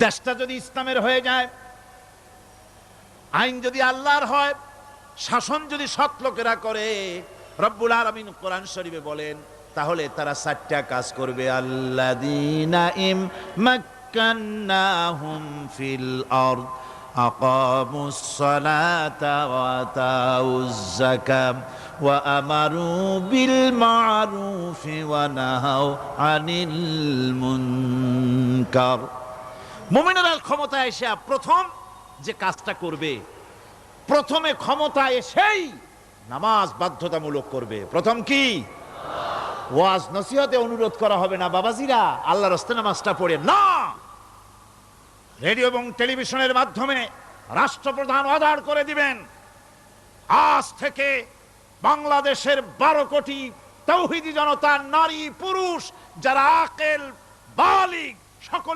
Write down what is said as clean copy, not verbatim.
দেশটা যদি ইসলামের হয়ে যায়, আইন যদি আল্লাহর হয়, শাসন যদি সৎ লোকেরা করে, রব্বুল আলামিন কোরআন শরীফে বলেন, তাহলে তারা 4টা কাজ করবে। আল্লাযীনা মাক্কান্নাহুম ফিল আরদ আকামুস সালাতা ওয়া আতাউজ যাকাত ওয়া আমারু বিল মা'রুফি ওয়া নাহাউ আনিল মুনকার। মুমিনেরা ক্ষমতায় এসে প্রথম যে কাজটা করবে, প্রথমে ক্ষমতায় এসেই নামাজ বাধ্যতামূলক করবে। প্রথম কি? ওয়াজ নসিহতে অনুরোধ করা হবে না, বাবাজিরা আল্লাহর রাস্তায় নামাজটা পড়ে না। রেডিও এবং টেলিভিশনের মাধ্যমে রাষ্ট্রপ্রধান অর্ডার করে দিবেন, আজ থেকে বাংলাদেশের 12 কোটি তাওহীদি জনতা, নারী পুরুষ যারা আকেল বালিগ সকলে